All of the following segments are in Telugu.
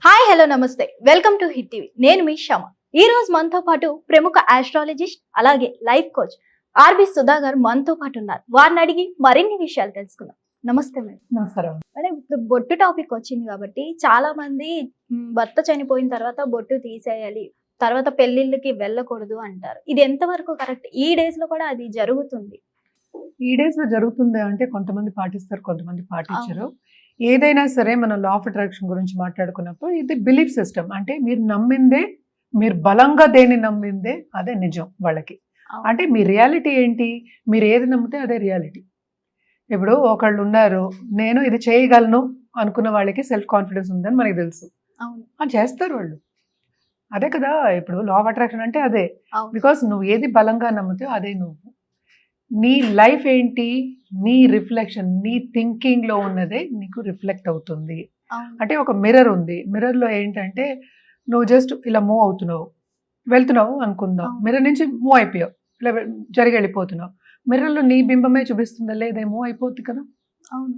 హాయ్ హలో నమస్తే వెల్కమ్ టు హిట్ టీవీ. నేను మీ శమ. ఈ రోజు మనతో పాటు ప్రముఖ ఆస్ట్రాలజిస్ట్ అలాగే లైఫ్ కోచ్ ఆర్బి సుధా గారు మనతో పాటు ఉన్నారు. వారిని అడిగి మరిన్ని విషయాలు తెలుసుకుందాం. నమస్తే మేడం. నమస్కారం. మేడం, ఇప్పుడు బొట్టు టాపిక్ వచ్చింది కాబట్టి చాలా మంది భర్త చనిపోయిన తర్వాత బొట్టు తీసేయాలి, తర్వాత పెళ్లిళ్ళకి వెళ్ళకూడదు అంటారు. ఇది ఎంతవరకు కరెక్ట్? ఈ డేస్ లో కూడా అది జరుగుతుంది. ఈ డేస్ లో జరుగుతుంది అంటే కొంతమంది పాటిస్తారు, కొంతమంది పాటించరు. ఏదైనా సరే మనం లా ఆఫ్ అట్రాక్షన్ గురించి మాట్లాడుకున్నప్పుడు ఇది బిలీఫ్ సిస్టమ్. అంటే మీరు నమ్మిందే, మీరు బలంగా దేన్ని నమ్మిందే అదే నిజం వాళ్ళకి. అంటే మీ రియాలిటీ ఏంటి? మీరు ఏది నమ్మితే అదే రియాలిటీ. ఇప్పుడు ఒకళ్ళు ఉన్నారు, నేను ఇది చేయగలను అనుకున్న వాళ్ళకి సెల్ఫ్ కాన్ఫిడెన్స్ ఉందని మనకి తెలుసు. అని చేస్తారు వాళ్ళు. అదే కదా ఇప్పుడు లా ఆఫ్ అట్రాక్షన్ అంటే అదే. బికాస్ నువ్వు ఏది బలంగా నమ్మితే అదే నువ్వు. నీ లైఫ్ ఏంటి? నీ రిఫ్లెక్షన్, నీ థింకింగ్ లో ఉన్నదే నీకు రిఫ్లెక్ట్ అవుతుంది. అంటే ఒక మిర్రర్ ఉంది. మిర్రర్ లో ఏంటంటే నువ్వు జస్ట్ ఇలా మూవ్ అవుతున్నావు, వెళ్తున్నావు అనుకుందాం. మిర్రర్ నుంచి మూవ్ అయిపోయావు, ఇలా జరిగి వెళ్ళిపోతున్నావు. మిర్రర్ లో నీ బింబమే చూపిస్తుందా? లేదే, మూవ్ అయిపోతుంది కదా. అవును.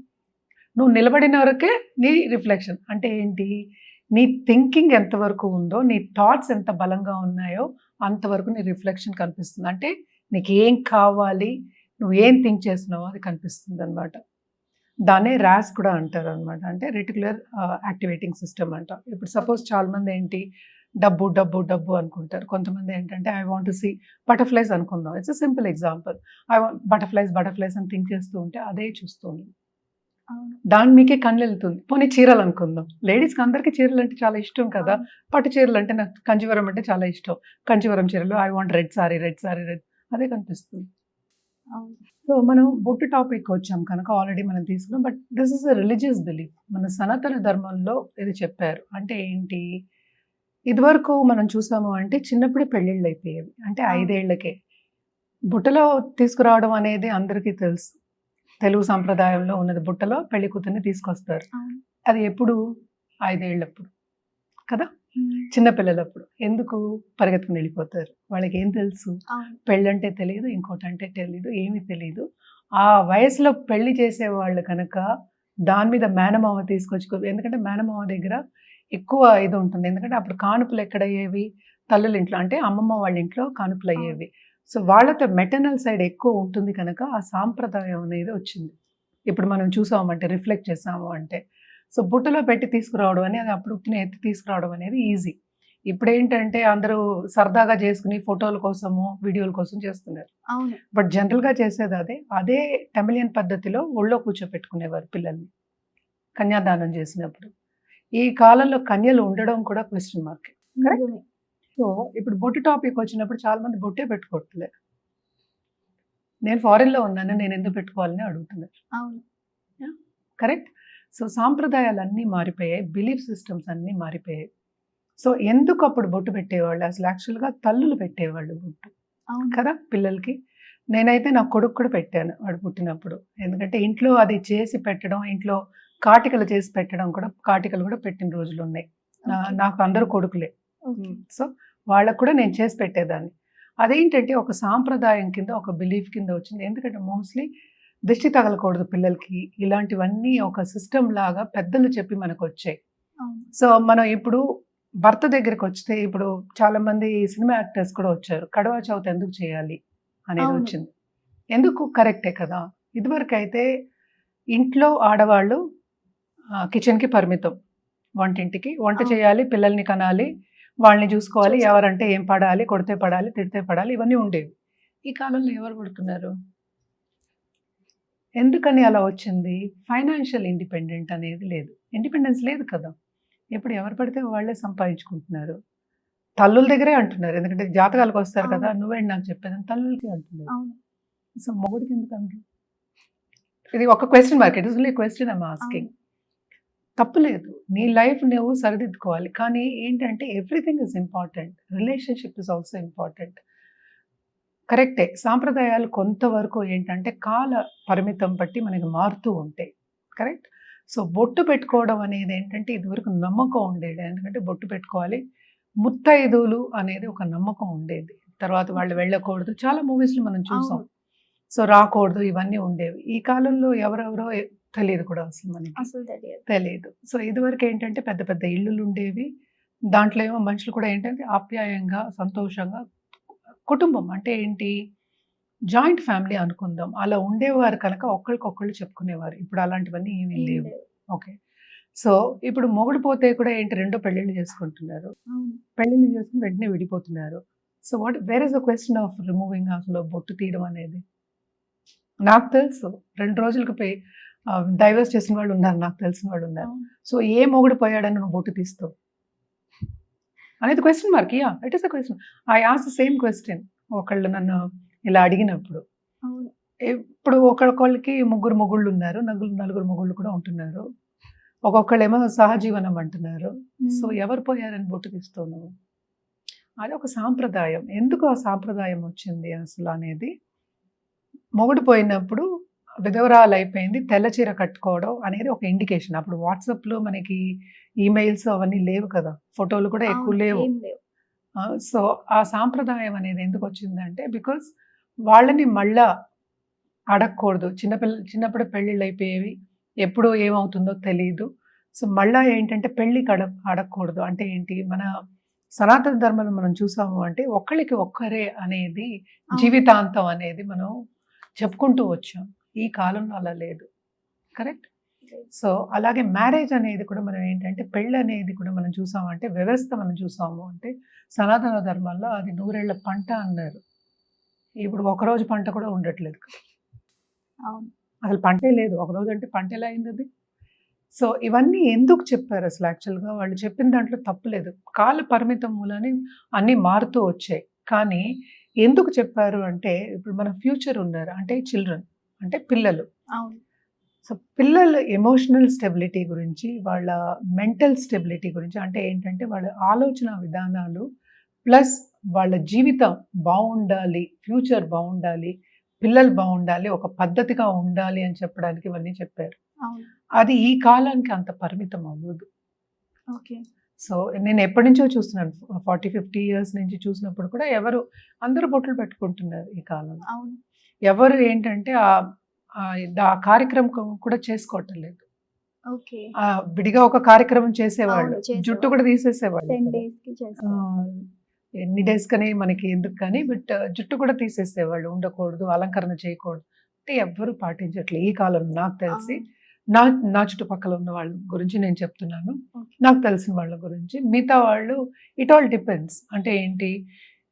నువ్వు నిలబడిన వరకే నీ రిఫ్లెక్షన్. అంటే ఏంటి? నీ థింకింగ్ ఎంతవరకు ఉందో, నీ థాట్స్ ఎంత బలంగా ఉన్నాయో అంతవరకు నీ రిఫ్లెక్షన్ కనిపిస్తుంది. అంటే నీకు ఏం కావాలి, నువ్వు ఏం థింక్ చేస్తున్నావో అది కనిపిస్తుంది అనమాట. దాన్నే ర్యాస్ కూడా అంటారు అనమాట. అంటే రెటిక్యులర్ యాక్టివేటింగ్ సిస్టమ్ అంట. ఇప్పుడు సపోజ్ చాలా మంది ఏంటి, డబ్బు డబ్బు డబ్బు అనుకుంటారు. కొంతమంది ఏంటంటే I want to see butterflies అనుకుందాం. It's a simple example. I want butterflies butterflies అని థింక్ చేస్తూ ఉంటే అదే చూస్తుంది. దాని మీకే కళ్ళు వెళ్తుంది. పోనీ చీరలు అనుకుందాం. లేడీస్కి అందరికీ చీరలు అంటే చాలా ఇష్టం కదా. పట్టు చీరలు అంటే నాకు కంచివరం అంటే చాలా ఇష్టం. కంచివరం చీరలు I want red sorry red sorry red, అదే కనిపిస్తుంది. సో మనం బొట్టు టాపిక్ వచ్చాం కనుక ఆల్రెడీ మనం తీసుకున్నాం. But this is a religious belief. మన సనాతన ధర్మంలో ఇది చెప్పారు. అంటే ఏంటి? ఇదివరకు మనం చూసాము అంటే చిన్నప్పుడే పెళ్ళిళ్ళు అయిపోయేవి. అంటే 5 ఏళ్లకే బుట్టలో తీసుకురావడం అనేది అందరికీ తెలుసు. తెలుగు సంప్రదాయంలో ఉన్నది. బుట్టలో పెళ్లి కూతుర్ని తీసుకొస్తారు. అది ఎప్పుడు? 5 ఏళ్ళప్పుడు కదా. చిన్నపిల్లలప్పుడు ఎందుకు పరిగెత్తుకుని వెళ్ళిపోతారు? వాళ్ళకి ఏం తెలుసు? పెళ్ళంటే తెలియదు, ఇంకోటి అంటే తెలియదు, ఏమీ తెలియదు. ఆ వయసులో పెళ్లి చేసేవాళ్ళు కనుక దాని మీద మేనమామ తీసుకొచ్చుకో. ఎందుకంటే మేనమామ దగ్గర ఎక్కువ ఇది ఉంటుంది. ఎందుకంటే అప్పుడు కానుపులు ఎక్కడయ్యేవి? తల్లుల ఇంట్లో, అంటే అమ్మమ్మ వాళ్ళ ఇంట్లో కానుపులు అయ్యేవి. సో వాళ్ళతో మెటర్నల్ సైడ్ ఎక్కువ ఉంటుంది కనుక ఆ సాంప్రదాయం అనేది వచ్చింది. ఇప్పుడు మనం చూసామంటే, రిఫ్లెక్ట్ చేసాము అంటే, సో బుట్టలో పెట్టి తీసుకురావడం అనేది, అప్పుడు ఉత్తిని ఎత్తి తీసుకురావడం అనేది ఈజీ. ఇప్పుడు ఏంటంటే అందరూ సరదాగా చేసుకుని ఫోటోల కోసము, వీడియోల కోసం చేస్తున్నారు. బట్ జనరల్గా చేసేది అదే. అదే టెమిలియన్ పద్ధతిలో ఒళ్ళో కూర్చోపెట్టుకునేవారు పిల్లల్ని కన్యాదానం చేసినప్పుడు. ఈ కాలంలో కన్యలు ఉండడం కూడా క్వశ్చన్ మార్క్. కరెక్ట్. సో ఇప్పుడు బొట్టు టాపిక్ వచ్చినప్పుడు చాలా మంది బొట్టే పెట్టుకోవట్లేదు. నేను ఫారిన్లో ఉన్నాను, నేను ఎందుకు పెట్టుకోవాలని అడుగుతున్నారు. కరెక్ట్. సో సాంప్రదాయాలు అన్నీ మారిపోయాయి, బిలీఫ్ సిస్టమ్స్ అన్నీ మారిపోయాయి. సో ఎందుకు అప్పుడు బొట్టు పెట్టేవాళ్ళు? అసలు యాక్చువల్గా తల్లులు పెట్టేవాళ్ళు బొట్టు కదా పిల్లలకి. నేనైతే నా కొడుకు కూడా పెట్టాను వాడు పుట్టినప్పుడు. ఎందుకంటే ఇంట్లో అది చేసి పెట్టడం, ఇంట్లో కాటికలు చేసి పెట్టడం కూడా, కాటికలు కూడా పెట్టిన రోజులు ఉన్నాయి. నాకు అందరూ కొడుకులే. సో వాళ్ళకు కూడా నేను చేసి పెట్టేదాన్ని. అదేంటంటే ఒక సాంప్రదాయం కింద, ఒక బిలీఫ్ కింద వచ్చింది. ఎందుకంటే మోస్ట్లీ దిష్టి తగలకూడదు పిల్లలకి, ఇలాంటివన్నీ ఒక సిస్టమ్ లాగా పెద్దలు చెప్పి మనకు వచ్చాయి. సో మనం ఇప్పుడు భర్త దగ్గరికి వస్తే, ఇప్పుడు చాలా మంది సినిమా యాక్టర్స్ కూడా వచ్చారు. కడవ చౌత్ ఎందుకు చేయాలి అనేది వచ్చింది. ఎందుకు? కరెక్టే కదా. ఇదివరకు అయితే ఇంట్లో ఆడవాళ్ళు కిచెన్కి పరిమితం, వంటింటికి, వంట చేయాలి, పిల్లల్ని కనాలి, వాళ్ళని చూసుకోవాలి, ఎవరంటే ఏం పడాలి, కొడితే పడాలి, తిడితే పడాలి, ఇవన్నీ ఉండేవి. ఈ కాలంలో ఎవరు పడుతున్నారు? ఎందుకని అలా వచ్చింది? ఫైనాన్షియల్ ఇండిపెండెంట్ అనేది లేదు, ఇండిపెండెన్స్ లేదు కదా. ఇప్పుడు ఎవరు పడితే వాళ్ళే సంపాదించుకుంటున్నారు. తల్లుల దగ్గరే అంటున్నారు. ఎందుకంటే జాతకాలకు వస్తారు కదా, నువ్వేంటి నాకు చెప్పేది, తల్లులకి అంటున్నారు. సో మొగుడికి ఎందుకు అంటారు? ఇది ఒక question mark. It is only question I'm asking. తప్పులేదు, నీ లైఫ్ నువ్వు సరిదిద్దుకోవాలి. కానీ ఏంటంటే everything is important, relationship is also important. కరెక్టే. సాంప్రదాయాలు కొంతవరకు ఏంటంటే కాల పరిమితం బట్టి మనకి మారుతూ ఉంటాయి. కరెక్ట్. సో బొట్టు పెట్టుకోవడం అనేది ఏంటంటే ఇదివరకు నమ్మకం ఉండేది. ఎందుకంటే బొట్టు పెట్టుకోవాలి, ముత్తైదువులు అనేది ఒక నమ్మకం ఉండేది. తర్వాత వాళ్ళు వెళ్ళకూడదు, చాలా మూవీస్లో మనం చూసాం. సో రాకూడదు, ఇవన్నీ ఉండేవి. ఈ కాలంలో ఎవరెవరో తెలియదు కూడా అసలు మనకి. అసలు తెలియదు. తెలీదు. సో, ఇదివరకు ఏంటంటే పెద్ద పెద్ద ఇల్లులుండేవి. దాంట్లో ఏమో మనుషులు కూడా ఏంటంటే ఆప్యాయంగా, సంతోషంగా కుటుంబం అంటే ఏంటి? జాయింట్ ఫ్యామిలీ అనుకుందాం. అలా ఉండేవారు కనుక ఒకళ్ళకొకళ్ళు చెప్పుకునేవారు. ఇప్పుడు అలాంటివన్నీ ఏమీ ఏం లేవు. లేవు. ఓకే. సో, ఇప్పుడు మొగుడు పోతే కూడా ఏంటి రెండో పెళ్ళిళ్ళు చేసుకుంటున్నారు. అవును. పెళ్ళిళ్ళు చేసుకొని వెంటనే విడిపోతున్నారు. So, where is the question of removing అసలు బొట్టు తీయడం అనేది? నాకు తెలుసు 2 రోజులకి డైవర్స్ చేసిన వాళ్ళు ఉన్నారు. నాకు తెలిసిన వాళ్ళు ఉన్నారు. అవును. సో, ఏ మొగుడు పోయాడని నువ్వు బొట్టు తీస్తావు? అనేది question mark. Yeah! It is a question. I asked the same question ఒకళ్ళు నన్ను ఇలా అడిగినప్పుడు. అవును. ఇప్పుడు ఒకళ్ళకి ముగ్గురు మొగుళ్ళున్నారు. నలుగురు మొగుళ్ళు కూడా ఉంటున్నారు. ఒక్కొక్కళ్ళేమో సహజీవనం అంటున్నారు. సో, హ్మ్. ఎవరు పోయారని బొట్టు తీస్తావు నువ్వు? అది ఒక సాంప్రదాయం. ఎందుకు ఆ సాంప్రదాయం వచ్చింది అసలు అనేది మొగుడు పోయినప్పుడు విధవరాలైపోయింది. తెల్ల చీర కట్టుకోవడం అనేది ఒక ఇండికేషన్. అప్పుడు వాట్సాప్‌లో మనకి ఈమెయిల్స్ అవన్నీ లేవు కదా! ఫోటోలు కూడా ఎక్కువ అవును. లేవు. ఏం లేవు. సో, ఆ సాంప్రదాయం అనేది ఎందుకొచ్చిందంటే బికాజ్ వాళ్ళని మళ్ళా అడగకూడదు. చిన్నప్పుడు పెళ్ళిళ్ళైపోయేవి. ఎప్పుడు ఏమవుతుందో తెలీదు. సో, మళ్ళా ఏంటంటే పెళ్ళికి అడగకూడదు. అంటే ఏంటి? మన సనాతన ధర్మంలో మనం చూసాము అంటే ఒకళ్ళకి ఒక్కరే అనేది అవును. జీవితాంతం అనేది మనం చెప్పుకుంటూ వచ్చాం. ఈ కాలంలో అలా లేదు. కరెక్ట్? లేదు. సో, అలాగే మ్యారేజ్ అనేది కూడా మనం ఏంటంటే పెళ్ళనేది కూడా మనం చూసామంటే వ్యవస్థ మనం చూసాము అంటే సనాతన ధర్మాల్లో అది 100 ఏళ్ల పంట అన్నారు. ఇప్పుడు ఒకరోజు పంట కూడా ఉండట్లేదు. అవును. అసలు పంటే లేదు. ఒకరోజు అంటే పంట ఎలా అయిందది? సో, ఇవన్నీ ఎందుకు చెప్పారు అసలు యాక్చువల్‌గా? వాళ్ళు చెప్పిన దాంట్లో తప్పు లేదు. కాల పరిమితం మూలాన అన్నీ మారుతూ వచ్చాయి. కానీ ఎందుకు చెప్పారు అంటే ఇప్పుడు మన ఫ్యూచర్ ఉన్నారు. అంటే చిల్డ్రన్ అంటే పిల్లలు. అవును. సో, పిల్లల ఎమోషనల్ స్టెబిలిటీ గురించి, వాళ్ళ మెంటల్ స్టెబిలిటీ గురించి అంటే ఏంటంటే వాళ్ళ ఆలోచన విధానాలు ప్లస్ వాళ్ళ జీవితం బావుండాలి, ఫ్యూచర్ బావుండాలి, పిల్లలు బావుండాలి, ఒక పద్ధతిగా ఉండాలి అని చెప్పడానికి ఇవన్నీ చెప్పారు. అవును. అది ఈ కాలానికి అంత పరిమితం అవ్వదు. ఓకే. సో, నేను ఎప్పటినుంచో చూస్తున్నాను. 40, 50 ఇయర్స్ నుంచి చూసినప్పుడు కూడా అందరూ బొట్లు పెట్టుకుంటున్నారు ఈ కాలంలో. అవును. ఎవరు ఏంటంటే ఆ కార్యక్రమం కూడా చేసుకోవటం లేదు. ఓకే. విడిగా ఒక కార్యక్రమం చేసేవాళ్ళు. అవును. చేసేవాళ్ళు. జుట్టు కూడా తీసేసేవాళ్ళు 10 కదా! డేస్‌కి చేస్తారు. ఆహ్, ఎన్ని డేస్ కని మనకి ఎందుకు కానీ జుట్టు కూడా తీసేసేవాళ్ళు. ఉండకూడదు, అలంకరణ చేయకూడదు. అంటే ఎవ్వరు పాటించట్లే ఈ కాలంలో నాకు తెలిసి. అవును. నా నా చుట్టుపక్కల ఉన్న వాళ్ళ గురించి నేను చెప్తున్నాను. ఓకే. నాకు తెలిసిన వాళ్ళ గురించి. మిగతా వాళ్ళు ఇట్ ఆల్ డిపెండ్స్. అంటే ఏంటి?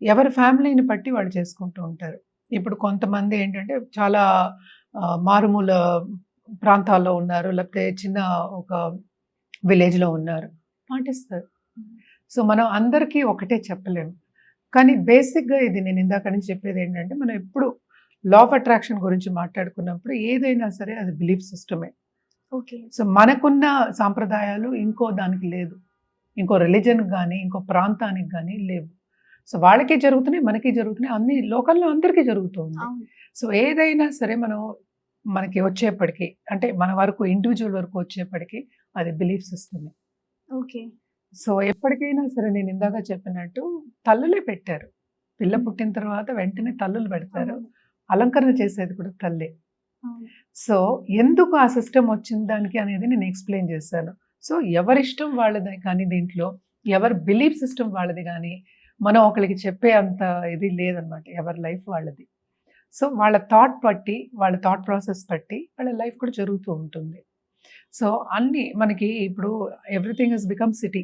ఎవరి ఫ్యామిలీని బట్టి వాళ్ళు చేసుకుంటూ ఉంటారు. ఇప్పుడు కొంతమంది ఏంటంటే చాలా మారుమూల ప్రాంతాల్లో ఉన్నారు. లేకపోతే చిన్న ఒక విలేజ్‌లో ఉన్నారు. పాటిస్తారు. హ్మ్. సో, మనం అందరికీ ఒకటే చెప్పలేము. కానీ బేసిక్‌గా ఇది నేను ఇందాక నుంచి చెప్పేదేంటంటే మనం ఎప్పుడు లా ఆఫ్ అట్రాక్షన్ గురించి మాట్లాడుకున్నప్పుడు ఏదైనా సరే అది బిలీఫ్ సిస్టమే. ఓకే. సో, మనకున్న సాంప్రదాయాలు ఇంకో దానికి లేదు. ఇంకో రిలిజన్‌కి గాని, ఇంకో ప్రాంతానికి గాని లేవు. సో, వాళ్ళకి జరుగుతున్నాయి, మనకి జరుగుతున్నాయి. అన్ని లోకంలో అందరికీ జరుగుతూ ఉంది. అవును. సో, ఏదైనా సరే మనకి వచ్చేప్పటికి అంటే మన వరకు ఇండివిడ్యువల్ వరకు వచ్చేప్పటికి అది బిలీఫ్ సిస్టమే. ఓకే. సో, ఎప్పటికైనా సరే నేను ఇందాక చెప్పినట్టు తల్లులే పెట్టారు. పిల్ల హ్మ్. పుట్టిన తర్వాత వెంటనే తల్లులు పెడతారు. అవును. అలంకరణ చేసేది కూడా తల్లే. అవును. సో, ఎందుకు ఆ సిస్టమ్ వచ్చింది దానికి అనేది నేను ఎక్స్‌ప్లెయిన్ చేశాను. సో, ఎవరిష్టం వాళ్ళది కానీ దీంట్లో, ఎవరి బిలీఫ్ సిస్టమ్ వాళ్ళది గానీ, మనం ఒకళ్ళకి చెప్పే అంత ఇది లేదనమాట. ఎవరి లైఫ్ వాళ్ళది. సో, వాళ్ళ వాళ్ళ థాట్ ప్రాసెస్ బట్టి వాళ్ళ లైఫ్ కూడా జరుగుతూ ఉంటుంది. సో, అన్నీ మనకి ఇప్పుడు ఎవ్రీథింగ్ హస్ బికమ్ సిటీ.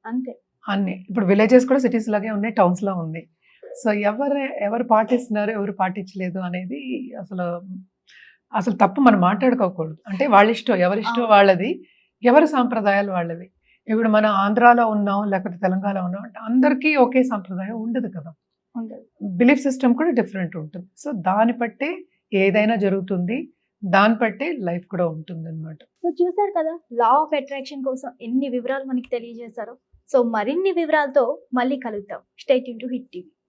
అంతే. అన్నీ. ఇప్పుడు విలేజెస్ కూడా సిటీస్ లాగే ఉన్నాయి. టౌన్స్‌లా ఉన్నాయి. సో, ఎవరు పాటిస్తున్నారు, ఎవరు పాటించలేదు అనేది అసలు తప్పు మనం మాట్లాడుకోకూడదు. అంటే వాళ్ళిష్టం. ఎవరిష్టం అవును. వాళ్ళది. ఎవరి సాంప్రదాయాలు వాళ్ళవి. ఇప్పుడు మనం ఆంధ్రాలో ఉన్నాం, లేకపోతే తెలంగాణలో ఉన్నాం అంటే అందరికీ ఒకే సాంప్రదాయం ఉండదు కదా! ఉండదు. బిలీఫ్ సిస్టమ్ కూడా డిఫరెంట్ ఉంటుంది. సో, దాన్ని బట్టే ఏదైనా జరుగుతుంది. దాన్ని బట్టే లైఫ్ కూడా ఉంటుందన్నమాట. సో చూసారు కదా లా ఆఫ్ అట్రాక్షన్ కోసం ఎన్ని వివరాలు మనకి తెలియజేశారో. సో మరిన్ని వివరాలతో మళ్ళీ కలుద్దాం. Stay tune to hit TV.